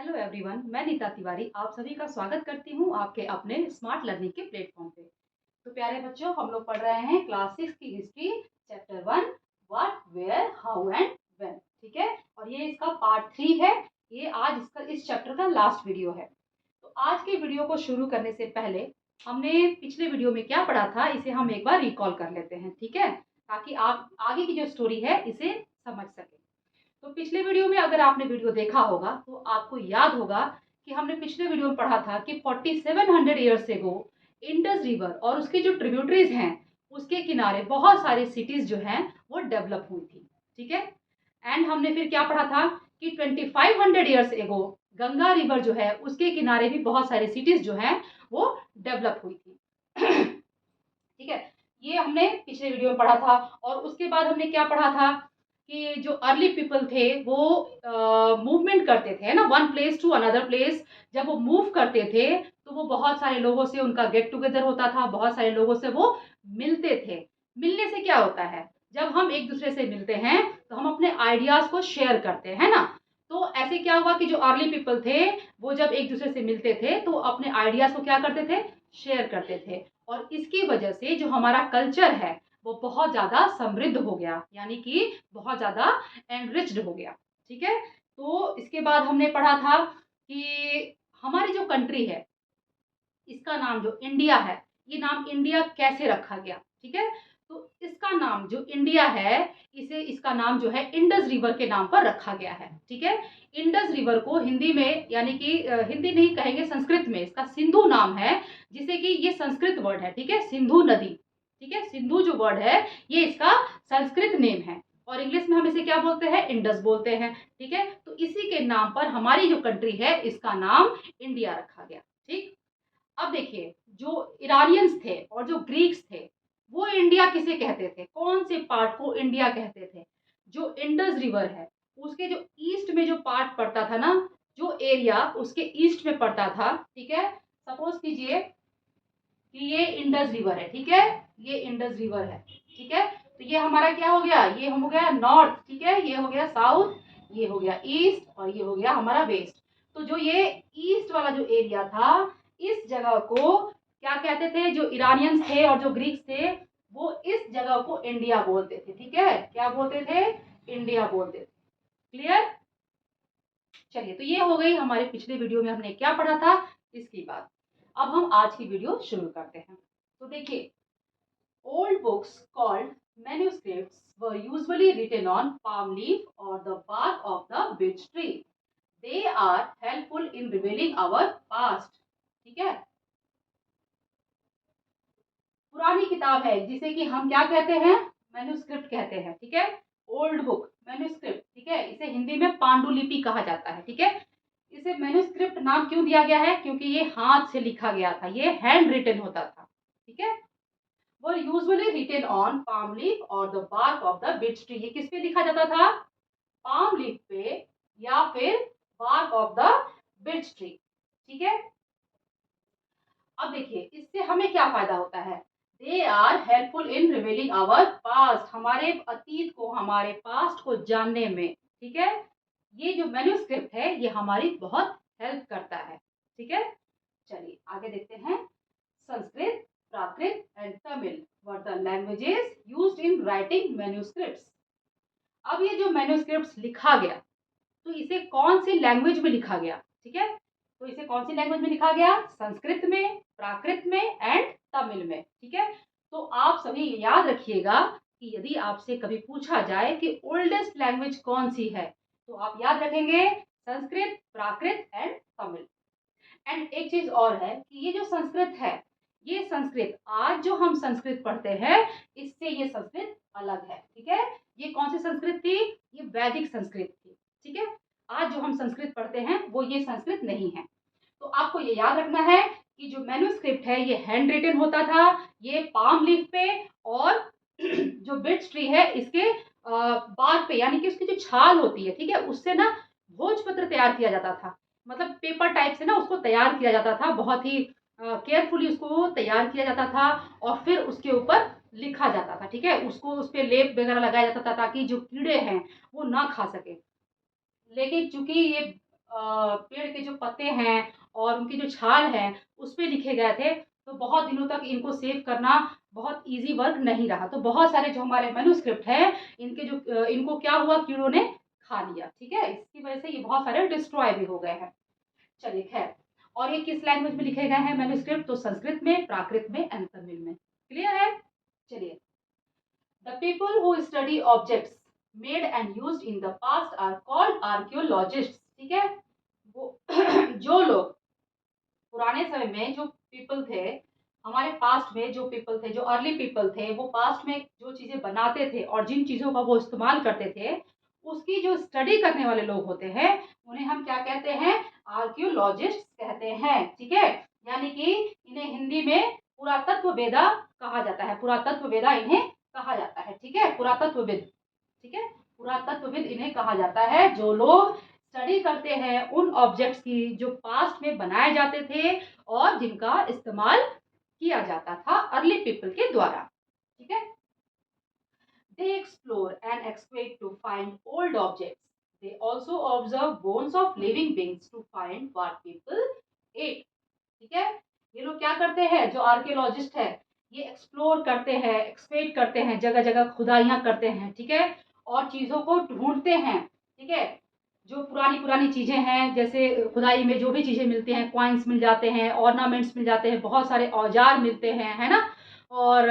Hello everyone, मैं नीता तिवारी आप सभी का स्वागत करती हूँ आपके अपने स्मार्ट लर्निंग के प्लेटफॉर्म पे। तो प्यारे बच्चों, हम लोग पढ़ रहे हैं क्लास 6 की history chapter 1 what where how and when. ठीक है, और ये इसका पार्ट 3 है। ये आज इस चैप्टर का लास्ट वीडियो है। तो आज के वीडियो को शुरू करने से पहले हमने पिछले वीडियो में क्या पढ़ा था इसे हम एक बार रिकॉल कर लेते हैं, ठीक है, ताकि आप आगे की जो स्टोरी है इसे समझ सकें। तो पिछले वीडियो में अगर आपने वीडियो देखा होगा तो आपको याद होगा कि हमने पिछले वीडियो में पढ़ा था कि 4700 ईयर्स एगो इंडस रिवर और उसके जो ट्रिब्यूटरीज हैं उसके किनारे बहुत सारी सिटीज जो हैं वो डेवलप हुई थी। ठीक है, एंड हमने फिर क्या पढ़ा था कि 2500 ईयर्स एगो गंगा रिवर जो है उसके किनारे भी बहुत सारी सिटीज जो हैं वो डेवलप हुई थी। ठीक है, ये हमने पिछले वीडियो में पढ़ा था। और उसके बाद हमने क्या पढ़ा था कि जो अर्ली पीपल थे वो मूवमेंट करते थे ना, one place to another place. जब वो मूव करते थे तो वो बहुत सारे लोगों से उनका गेट टुगेदर होता था, बहुत सारे लोगों से वो मिलते थे। मिलने से क्या होता है, जब हम एक दूसरे से मिलते हैं तो हम अपने आइडियाज को शेयर करते हैं ना। तो ऐसे क्या हुआ कि जो अर्ली पीपल थे वो जब एक दूसरे से मिलते थे तो अपने आइडियाज को क्या करते थे, शेयर करते थे। और इसकी वजह से जो हमारा कल्चर है वो बहुत ज़्यादा समृद्ध हो गया, यानी कि बहुत ज़्यादा एनरिच्ड हो गया। ठीक है, तो इसके बाद हमने पढ़ा था कि हमारी जो कंट्री है इसका नाम जो इंडिया है, ये नाम इंडिया कैसे रखा गया। ठीक है, तो इसका नाम जो इंडिया है इसे इसका नाम जो है इंडस रिवर के नाम पर रखा गया है। ठीक है, इंडस रिवर को हिंदी में यानी कि हिंदी नहीं कहेंगे, संस्कृत में इसका सिंधु नाम है, जिसे कि ये संस्कृत वर्ड है। ठीक है, सिंधु नदी। ठीक है, सिंधु जो वर्ड है ये इसका संस्कृत नेम है और इंग्लिश में हम इसे क्या बोलते हैं, इंडस बोलते हैं। ठीक है, तो इसी के नाम पर हमारी जो कंट्री है इसका नाम इंडिया रखा गया। ठीक, अब देखिए, जो इरानियंस थे और जो ग्रीक्स थे वो इंडिया किसे कहते थे, कौन से पार्ट को इंडिया कहते थे। जो इंडस रिवर है उसके जो ईस्ट में जो पार्ट पड़ता था ना, जो एरिया उसके ईस्ट में पड़ता था। ठीक है, सपोज कीजिए कि ये इंडस रिवर है। ठीक है, ये इंडस रिवर है। ठीक है, तो ये हमारा क्या हो गया, ये हो गया नॉर्थ। ठीक है, ये हो गया साउथ, ये हो गया ईस्ट और ये हो गया हमारा वेस्ट। तो जो ये ईस्ट वाला जो एरिया था इस जगह को क्या कहते थे, जो इरानियंस थे और जो ग्रीक्स थे वो इस जगह को इंडिया बोलते थे। ठीक है, क्या बोलते थे, इंडिया बोलते थे। क्लियर। चलिए, तो ये हो गई हमारे पिछले वीडियो में हमने क्या पढ़ा था इसकी बात। अब हम आज की वीडियो शुरू करते हैं। तो देखिए, old books called manuscripts were usually written on palm leaf or the bark of the beech tree. They are helpful in revealing our past. ठीक है, पुरानी किताब है जिसे कि हम क्या कहते हैं, मैन्युस्क्रिप्ट कहते हैं। ठीक है, ओल्ड बुक मैन्युस्क्रिप्ट। ठीक है, इसे हिंदी में पांडुलिपि कहा जाता है। ठीक है, इसे मैन्युस्क्रिप्ट नाम क्यों दिया गया है, क्योंकि ये हाथ से लिखा गया था, ये हैंड रिटन होता था। ठीक है, were usually written on palm leaf or the bark of the beech tree. ये किस पे लिखा जाता था, palm leaf पे या फिर bark of the beech tree. ठीक है, अब देखिए इससे हमें क्या फायदा होता है, they are helpful in revealing our past, हमारे अतीत को, हमारे पास्ट को जानने में। ठीक है, ये जो मैन्युस्क्रिप्ट है ये हमारी बहुत हेल्प करता है। ठीक है, चलिए आगे देखते हैं। Sanskrit, Prakrit and Tamil were the languages used in writing manuscripts. अब ये जो मैन्युस्क्रिप्ट्स लिखा गया तो इसे कौन सी लैंग्वेज में लिखा गया। ठीक है, तो इसे कौन सी लैंग्वेज में लिखा गया, संस्कृत में, प्राकृत में एंड तमिल में। ठीक है, तो आप सभी याद रखिएगा कि यदि आपसे कभी पूछा जाए कि ओल्डेस्ट लैंग्वेज कौन सी है तो आप याद रखेंगे संस्कृत, प्राकृत एंड तमिल। एंड एक चीज और है कि ये जो संस्कृत है, ये संस्कृत आज जो हम संस्कृत पढ़ते हैं इससे ये संस्कृत अलग है। ठीक है, ये कौन सी संस्कृत थी, ये वैदिक संस्कृत थी। ठीक है, आज जो हम संस्कृत पढ़ते हैं वो ये संस्कृत नहीं है। तो आपको ये याद रखना है कि जो मैन्युस्क्रिप्ट है ये हैंड रिटन होता था, ये पाम लीफ पे और जो बिट्स ट्री है इसके बाग पे, यानी कि उसकी जो छाल होती है, ठीक है, उससे ना भोजपत्र तैयार किया जाता था। मतलब पेपर टाइप से ना उसको तैयार किया जाता था, बहुत ही केयरफुली उसको तैयार किया जाता था और फिर उसके ऊपर लिखा जाता था। ठीक है, उसको उस पर लेप वगैरह लगाया जाता था ताकि जो कीड़े हैं वो ना खा सके। लेकिन चूंकि ये पेड़ के जो पत्ते हैं और उनकी जो छाल है उस पे लिखे गए थे। तो बहुत दिनों तक इनको सेव करना बहुत ईज़ी वर्क नहीं रहा। तो बहुत सारे जो हमारे मैन्युस्क्रिप्ट हैं इनके जो इनको क्या हुआ, कीड़ों ने खा लिया, ठीक है? इसकी वजह से ये बहुत सारे डिस्ट्रॉय भी हो गए हैं। चलिए खैर, और ये किस लैंग्वेज में लिखे गए हैं मैन्युस्क्रिप्ट? तो संस्कृत में, प्राकृत में एंड तमिल में। क्लियर है? चलिए, the people who study objects made and used in the past are called archaeologists. ठीक है? वो जो लोग पुराने समय में जो पीपल थे, हमारे पास्ट में जो पीपल थे, जो अर्ली पीपल थे, वो पास्ट में जो चीज़ें बनाते थे और जिन चीज़ों का वो इस्तेमाल करते थे, उसकी जो स्टडी करने वाले लोग होते हैं, उन्हें हम क्या कहते हैं? आर्कियोलॉजिस्ट कहते हैं, ठीक है? यानी कि इन्हें हिंदी में पुरातत्ववेदा कहा जाता है, पुरातत्ववेदा इन्हें कहा जाता है, ठीक है? पुरातत्वविद, ठीक है? पुरातत्वविद इन्हें कहा जाता है, जो लोग स्टडी करते हैं उन ऑब्जेक्ट्स की जो पास्ट में बनाए जाते थे और जिनका इस्तेमाल किया जाता था अर्ली पीपल के द्वारा, ठीक है? They explore and excavate to find old objects. They also observe bones of living beings to find what people ate. ठीक है? ये लोग क्या करते हैं? जो आर्कियोलॉजिस्ट है, ये एक्सप्लोर करते हैं, एक्सपेट करते हैं, जगह जगह खुदाइयाँ करते हैं, ठीक है? और चीज़ों को ढूंढते हैं, ठीक है? जो पुरानी पुरानी चीज़ें हैं, जैसे खुदाई में जो भी चीज़ें मिलती हैं, कॉइन्स मिल जाते हैं, ऑर्नामेंट्स मिल जाते हैं, बहुत सारे औजार मिलते हैं, है ना? और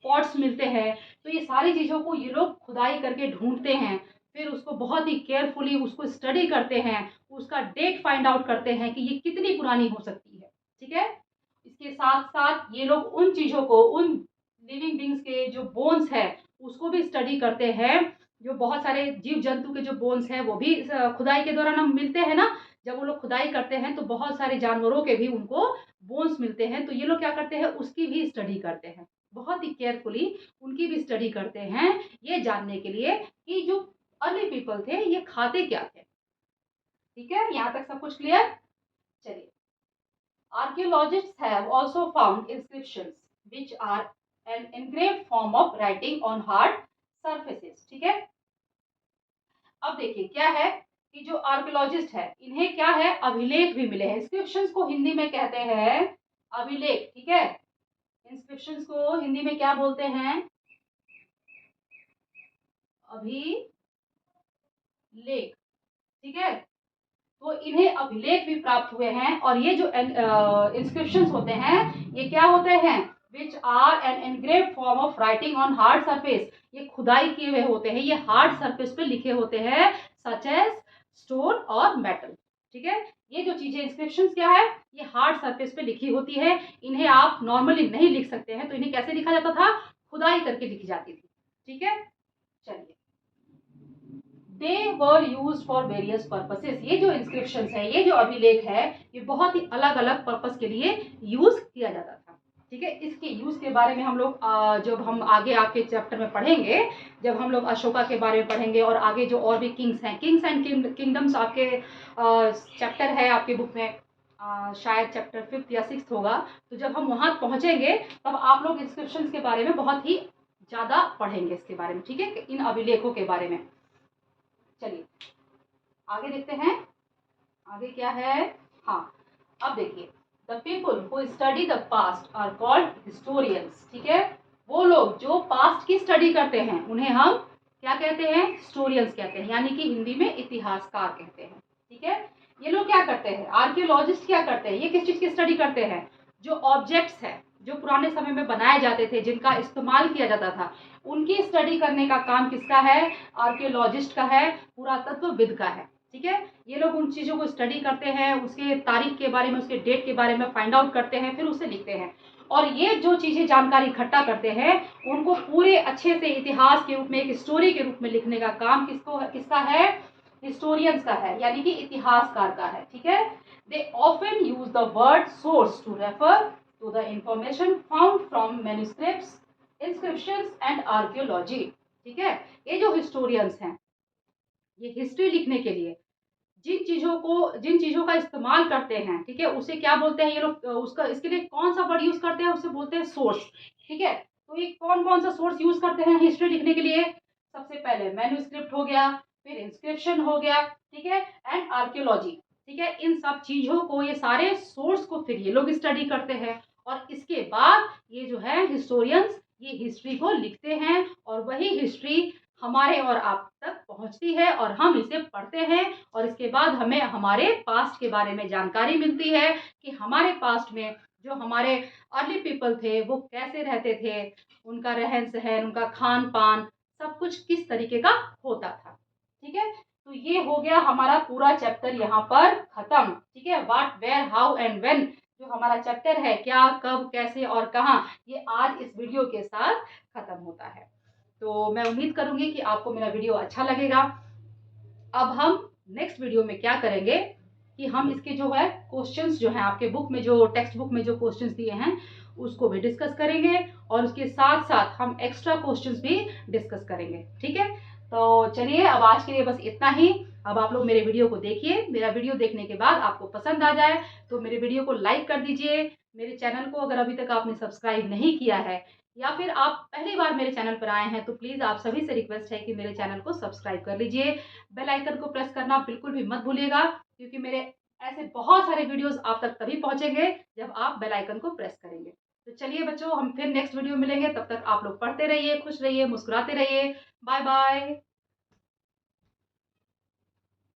पॉट्स मिलते हैं। तो ये सारी चीज़ों को ये लोग खुदाई करके ढूंढते हैं, फिर उसको बहुत ही केयरफुली उसको स्टडी करते हैं, उसका डेट फाइंड आउट करते हैं कि ये कितनी पुरानी हो सकती है, ठीक है? इसके साथ-साथ ये लोग उन चीज़ों को, उन लिविंग बीइंग्स के जो बोन्स है, उसको भी स्टडी करते हैं। जो बहुत सारे जीव-जंतु के जो बोन्स हैं, वो भी खुदाई के दौरान हम मिलते हैं ना, जब वो लोग खुदाई करते हैं, तो बहुत सारे जानवरों के भी उनको बोन्स मिलते हैं, तो ये लोग क्या करते हैं, उसकी भी स्टडी करते हैं। बहुत ही केयरफुली उनकी भी स्टडी करते हैं, ये जानने के लिए कि जो अर्ली पीपल थे, ये खाते क्या थे। ठीक है? यहाँ तक सब कुछ क्लियर? चलिए। Archaeologists have also found inscriptions which are an engraved form of writing on hard surfaces. ठीक है? अब देखिए क्या है कि जो आर्कियोलॉजिस्ट है, इन्हें क्या है, अभिलेख भी मिले हैं। इंस्क्रिप्शंस को हिंदी में कहते हैं अभिलेख, ठीक है? इंस्क्रिप्शंस को हिंदी में क्या बोलते हैं? अभिलेख, ठीक है? तो इन्हें अभिलेख भी प्राप्त हुए हैं और ये जो इंस्क्रिप्शंस होते हैं, ये क्या होते हैं? Which are an engraved form of writing on hard surface. ये खुदाई किए हुए होते हैं, ये हार्ड सरफेस पे लिखे होते हैं, सच एज स्टोन और मेटल, ठीक है? ये जो चीजें इंस्क्रिप्शंस क्या है, ये हार्ड सरफेस पे लिखी होती है। इन्हें आप नॉर्मली नहीं लिख सकते हैं, तो इन्हें कैसे लिखा जाता था? खुदाई करके लिखी जाती थी, ठीक है? चलिए, दे were use for various purposes. ये जो इंस्क्रिप्शन है, ये जो अभिलेख है, ये बहुत ही अलग अलग पर्पस के लिए यूज किया जाता था, ठीक है? इसके यूज के बारे में हम लोग जब हम आगे आपके चैप्टर में पढ़ेंगे, जब हम लोग अशोका के बारे में पढ़ेंगे और आगे जो और भी किंग्स हैं, किंग्स एंड किंगडम्स आपके चैप्टर है आपकी बुक में, शायद चैप्टर 5th या 6th होगा। तो जब हम वहां पहुंचेंगे तब आप लोग इंस्क्रिप्शन के बारे में बहुत ही ज्यादा पढ़ेंगे इसके बारे में, ठीक है? इन अभिलेखों के बारे में। चलिए आगे देखते हैं, आगे क्या है? हाँ, अब देखिए, the people who study the past are called historians. ठीक है? वो लोग जो पास्ट की स्टडी करते हैं उन्हें हम क्या कहते हैं? हिस्टोरियंस कहते हैं, यानी कि हिंदी में इतिहासकार कहते हैं, ठीक है? ये लोग क्या करते हैं? आर्कियोलॉजिस्ट क्या करते हैं? ये किस चीज की स्टडी करते हैं? जो ऑब्जेक्ट्स है, जो पुराने समय में बनाए जाते थे, जिनका इस्तेमाल किया जाता था, उनकी स्टडी करने का काम किसका है? आर्कियोलॉजिस्ट का है, पुरातत्वविद का है, ठीक है? ये लोग उन चीज़ों को स्टडी करते हैं, उसके तारीख के बारे में, उसके डेट के बारे में फाइंड आउट करते हैं, फिर उसे लिखते हैं। और ये जो चीज़ें जानकारी इकट्ठा करते हैं, उनको पूरे अच्छे से इतिहास के रूप में, एक स्टोरी के रूप में लिखने का काम किसका है? हिस्टोरियंस का है, यानी कि इतिहासकार का है, ठीक है? They often use the word source to refer to the information found from manuscripts, inscriptions and archaeology, ठीक है? ये जो हिस्टोरियंस हैं, ये हिस्ट्री लिखने के लिए जिन चीज़ों का इस्तेमाल करते हैं, ठीक है? उसे क्या बोलते हैं ये लोग? उसका इसके लिए कौन सा वर्ड यूज़ करते हैं? उसे बोलते हैं सोर्स, ठीक है? तो ये कौन-कौन सा सोर्स यूज़ करते हैं हिस्ट्री लिखने के लिए? सबसे पहले मैन्युस्क्रिप्ट हो गया, फिर इंस्क्रिप्शन हो गया, ठीक है? And archaeology. ठीक है। इन सब चीज़ों को, ये सारे सोर्स को फिर ये लोग स्टडी करते हैं और इसके बाद ये जो है हिस्टोरियंस ये हिस्ट्री को लिखते हैं और वही हिस्ट्री हमारे और आप तक पहुंचती है और हम इसे पढ़ते हैं और इसके बाद हमें हमारे पास्ट के बारे में जानकारी मिलती है कि हमारे पास्ट में जो हमारे अर्ली पीपल थे वो कैसे रहते थे, उनका रहन सहन, उनका खान पान, सब कुछ किस तरीके का होता था। ठीक है। तो ये हो गया हमारा पूरा चैप्टर यहाँ पर खत्म। ठीक है। What, where, how and when जो हमारा चैप्टर है, क्या, कब, कैसे और कहाँ, ये आज इस वीडियो के साथ खत्म होता है। तो मैं उम्मीद करूंगी कि आपको मेरा वीडियो अच्छा लगेगा। अब हम नेक्स्ट वीडियो में क्या करेंगे कि हम इसके जो है क्वेश्चंस जो हैं आपके बुक में, जो टेक्स्ट बुक में जो क्वेश्चंस दिए हैं उसको भी डिस्कस करेंगे और उसके साथ साथ हम एक्स्ट्रा क्वेश्चंस भी डिस्कस करेंगे। ठीक है। तो चलिए, अब आज के लिए बस इतना ही। अब आप लोग मेरे वीडियो को देखिए। मेरा वीडियो देखने के बाद आपको पसंद आ जाए तो मेरे वीडियो को लाइक कर दीजिए। मेरे चैनल को अगर अभी तक आपने सब्सक्राइब नहीं किया है या फिर आप पहली बार मेरे चैनल पर आए हैं तो प्लीज़ आप सभी से रिक्वेस्ट है कि मेरे चैनल को सब्सक्राइब कर लीजिए। बेल आइकन को प्रेस करना बिल्कुल भी मत भूलिएगा, क्योंकि मेरे ऐसे बहुत सारे वीडियोस आप तक तभी पहुंचेंगे जब आप बेल आइकन को प्रेस करेंगे। तो चलिए बच्चों, हम फिर नेक्स्ट वीडियो मिलेंगे। तब तक आप लोग पढ़ते रहिए, खुश रहिए, मुस्कुराते रहिए। Bye bye.